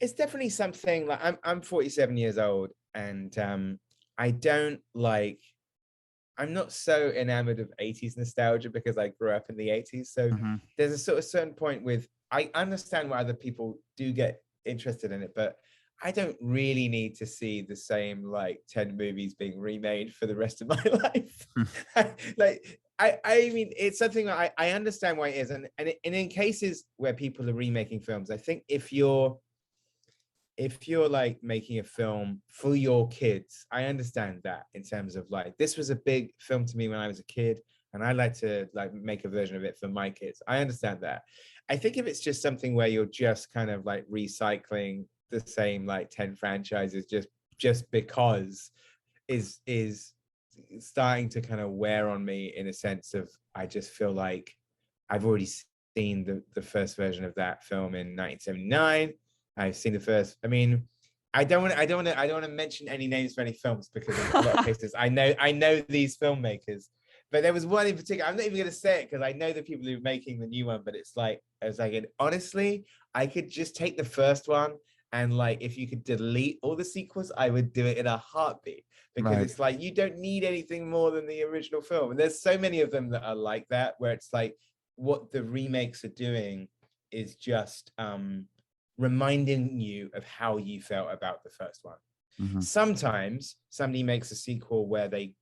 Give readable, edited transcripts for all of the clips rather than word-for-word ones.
it's definitely something like I'm 47 years old, and I don't like. I'm not so enamored of 80s nostalgia because I grew up in the 80s. So Mhm. there's a sort of certain point with, I understand why other people do get interested in it, but I don't really need to see the same like 10 movies being remade for the rest of my life. Like, I mean, it's something that I understand why it is. And in cases where people are remaking films, I think if you're like making a film for your kids, I understand that in terms of like, this was a big film to me when I was a kid, and I like to like make a version of it for my kids. I understand that. I think if it's just something where you're just kind of like recycling the same like 10 franchises just because is starting to kind of wear on me, in a sense of, I just feel like I've already seen the first version of that film in 1979. I've seen the first. I mean, I don't want to mention any names for any films, because in a lot of cases I know these filmmakers. But there was one in particular. I'm not even going to say it because I know the people who are making the new one. But it's like, I was like, honestly, I could just take the first one, and like, if you could delete all the sequels, I would do it in a heartbeat, because Right. it's like, you don't need anything more than the original film. And there's so many of them that are like that, where it's like, what the remakes are doing is just reminding you of how you felt about the first one. Mhm. Sometimes somebody makes a sequel where they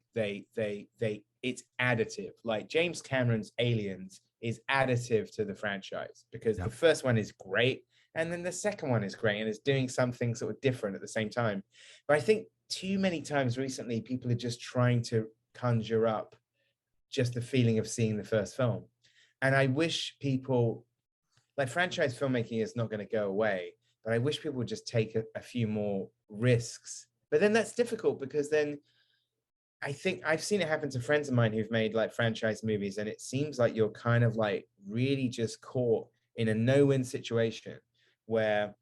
it's additive, like James Cameron's Aliens is additive to the franchise, because the Yep. first one is great, and then the second one is great, and it's doing something sort of different at the same time. But I think too many times recently, people are just trying to conjure up just the feeling of seeing the first film. And I wish people, like, franchise filmmaking is not going to go away, but I wish people would just take a few more risks. But then that's difficult, because then I think I've seen it happen to friends of mine who've made like franchise movies, and it seems like you're kind of like really just caught in a no-win situation, where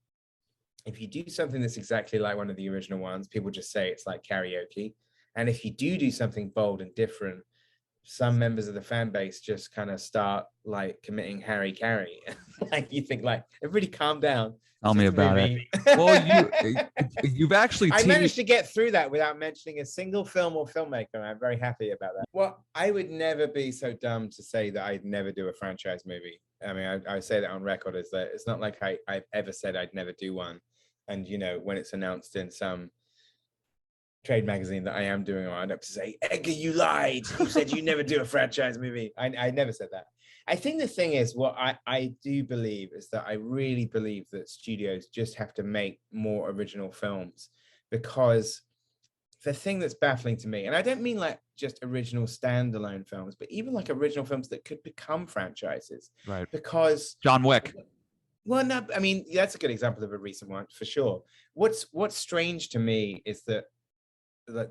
if you do something that's exactly like one of the original ones, people just say it's like karaoke. And if you do something bold and different, some members of the fan base just kind of start like committing Harry Carey. Like, you think like, everybody calm down. It's Tell me just a about it. movie. Well, you've actually I managed to get through that without mentioning a single film or filmmaker, and I'm very happy about that. Well, I would never be so dumb to say that I'd never do a franchise movie. I mean, I say that on record, is that it's not like I've ever said I'd never do one. And, you know, when it's announced in some trade magazine that I am doing, or I'd have to say, Edgar, you lied. You said you never do a franchise movie. I never said that. I think the thing is, what I do believe is that I really believe that studios just have to make more original films, because the thing that's baffling to me, and I don't mean like just original standalone films, but even like original films that could become franchises. Right. Because John Wick. well, no, I mean, that's a good example of a recent one for sure. What's strange to me is that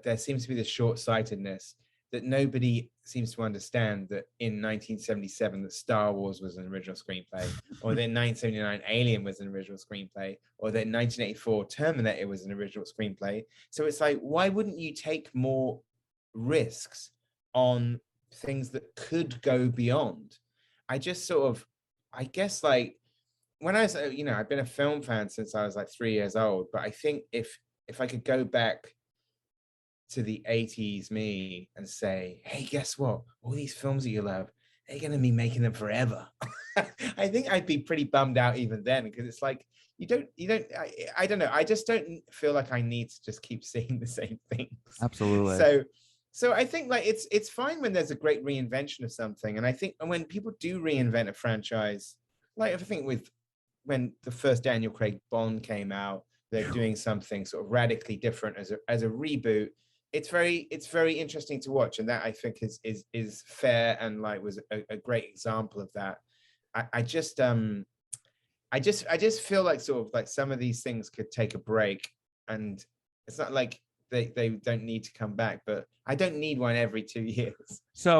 there seems to be this short-sightedness, that nobody seems to understand that in 1977 that Star Wars was an original screenplay, or that in 1979 Alien was an original screenplay, or that in 1984 Terminator was an original screenplay. So it's like, why wouldn't you take more risks on things that could go beyond? I just sort of, I guess, like, when I was, I've been a film fan since I was like 3 years old, but I think if I could go back to the 80s me and say, hey, guess what? All these films that you love, they're going to be making them forever. I think I'd be pretty bummed out even then, because it's like, I don't know. I just don't feel like I need to just keep seeing the same things. Absolutely. So I think like it's fine when there's a great reinvention of something. And I think when people do reinvent a franchise, like I think with when the first Daniel Craig Bond came out, they're doing something sort of radically different as a reboot. It's very interesting to watch, and that I think is fair, and like was a great example of that. I just feel like sort of like some of these things could take a break, and it's not like they don't need to come back, but I don't need one every 2 years. So